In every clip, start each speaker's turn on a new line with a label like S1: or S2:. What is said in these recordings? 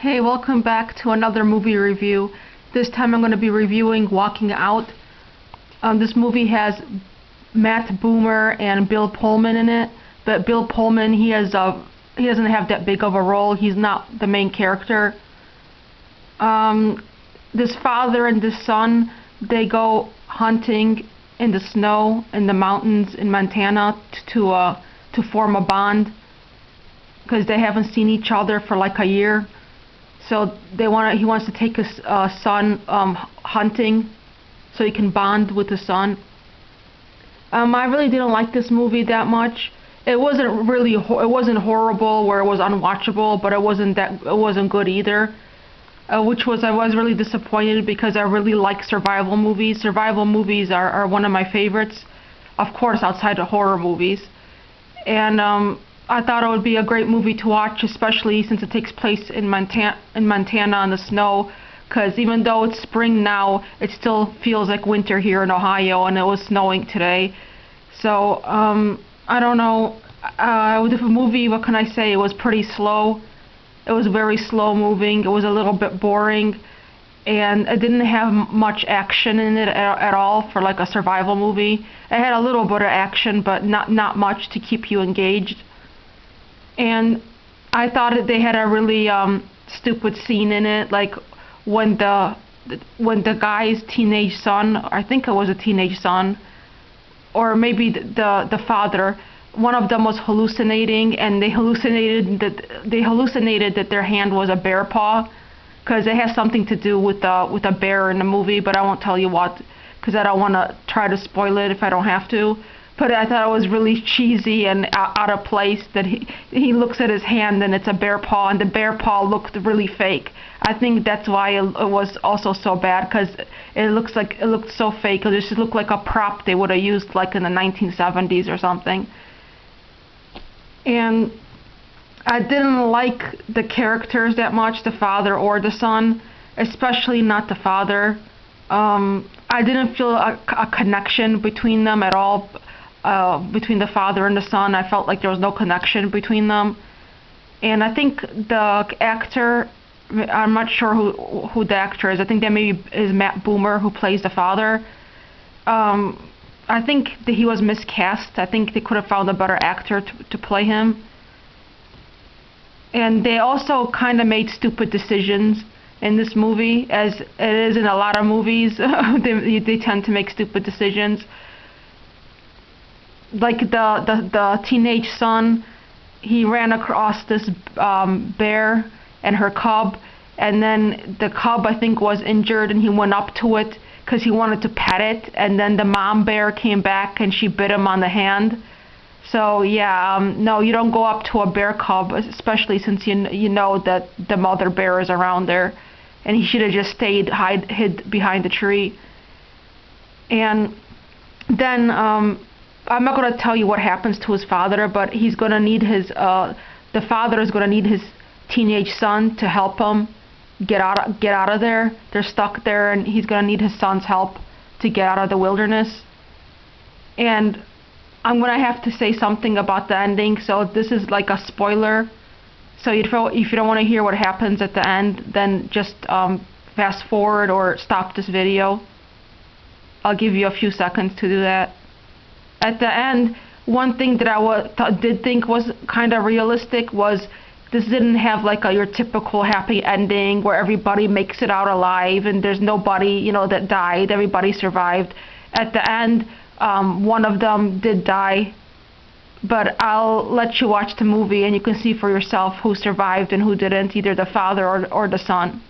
S1: Hey, welcome back to another movie review. This time I'm going to be reviewing Walking Out. This movie has Matt Bomer and Bill Pullman in it, but Bill Pullman he doesn't have that big of a role. He's not the main character. This father and this son, they go hunting in the snow in the mountains in Montana to form a bond because they haven't seen each other for like a year. So he wants to take his son hunting so he can bond with his son. I really didn't like this movie that much. It wasn't horrible where it was unwatchable, but it wasn't good either. I was really disappointed because I really like survival movies. Survival movies are one of my favorites, of course, outside of horror movies. And I thought it would be a great movie to watch, especially since it takes place in Montana in the snow. Because even though it's spring now, it still feels like winter here in Ohio, and it was snowing today. So I don't know. With the movie, what can I say? It was pretty slow. It was very slow moving. It was a little bit boring, and it didn't have much action in it at all for like a survival movie. It had a little bit of action, but not much to keep you engaged. And I thought that they had a really stupid scene in it, like when the guy's teenage son, I think it was a teenage son, or maybe the father, one of them was hallucinating, and they hallucinated that their hand was a bear paw, because it has something to do with a bear in the movie, but I won't tell you what, because I don't want to try to spoil it if I don't have to. But I thought it was really cheesy and out of place that he looks at his hand and it's a bear paw, and the bear paw looked really fake. I think that's why it was also so bad, because it looked so fake. It just looked like a prop they would have used like in the 1970s or something. And I didn't like the characters that much, the father or the son, especially not the father. I didn't feel a connection between them at all. Between the father and the son, I felt like there was no connection between them. And I think the actor, I'm not sure who the actor is. I think that maybe is Matt Bomer, who plays the father. I think that he was miscast. I think they could have found a better actor to play him. And they also kind of made stupid decisions in this movie, as it is in a lot of movies. They tend to make stupid decisions. Like the teenage son, he ran across this bear and her cub, and then the cub, I think, was injured, and he went up to it because he wanted to pet it, and then the mom bear came back and she bit him on the hand. So yeah, no, you don't go up to a bear cub, especially since you know that the mother bear is around there, and he should have just hid behind the tree. And then I'm not going to tell you what happens to his father, but he's going to need the father is going to need his teenage son to help him get out of there. They're stuck there, and he's going to need his son's help to get out of the wilderness. And I'm going to have to say something about the ending, so this is like a spoiler. So if you don't want to hear what happens at the end, then just fast forward or stop this video. I'll give you a few seconds to do that. At the end, one thing that I did think was kind of realistic was this didn't have like your typical happy ending where everybody makes it out alive and there's nobody, that died. Everybody survived. At the end, one of them did die, but I'll let you watch the movie and you can see for yourself who survived and who didn't, either the father or the son.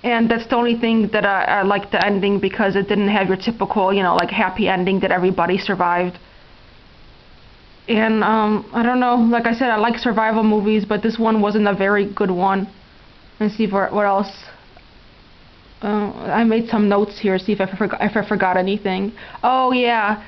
S1: And that's the only thing that I liked the ending, because it didn't have your typical, like happy ending that everybody survived. And I don't know, like I said, I like survival movies, but this one wasn't a very good one. Let's see what else. I made some notes here, see if I forgot anything. Oh yeah,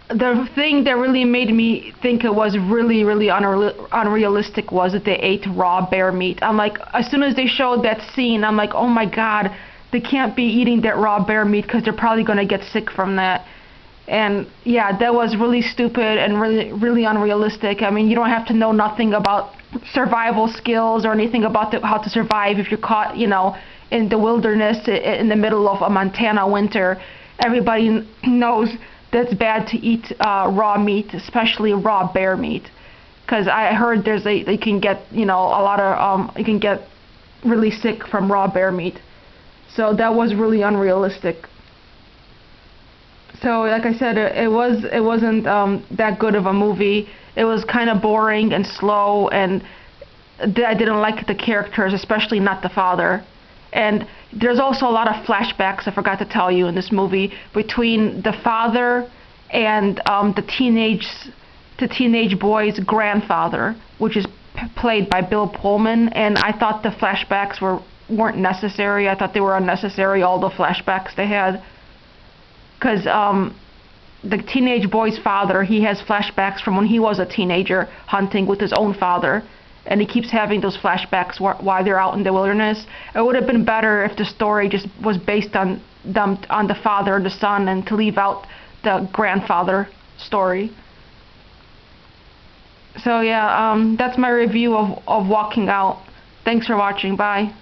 S1: the thing that really made me think it was really unrealistic was that they ate raw bear meat. I'm like, as soon as they showed that scene, I'm like, oh my god, they can't be eating that raw bear meat because they're probably going to get sick from that. And yeah, that was really stupid and really unrealistic. I mean, you don't have to know nothing about survival skills or anything about how to survive if you're caught, in the wilderness in the middle of a Montana winter. Everybody knows that it's bad to eat raw meat, especially raw bear meat, because I heard you can get a lot of you can get really sick from raw bear meat. So that was really unrealistic. So like I said, it wasn't that good of a movie. It was kind of boring and slow, and I didn't like the characters, especially not the father. And there's also a lot of flashbacks, I forgot to tell you, in this movie between the father and the teenage boy's grandfather, which is played by Bill Pullman. And I thought the flashbacks weren't necessary. I thought they were unnecessary, all the flashbacks they had. Because the teenage boy's father, he has flashbacks from when he was a teenager hunting with his own father, and he keeps having those flashbacks while they're out in the wilderness. It would have been better if the story just was based on the father and the son, and to leave out the grandfather story. So yeah, that's my review of Walking Out. Thanks for watching. Bye.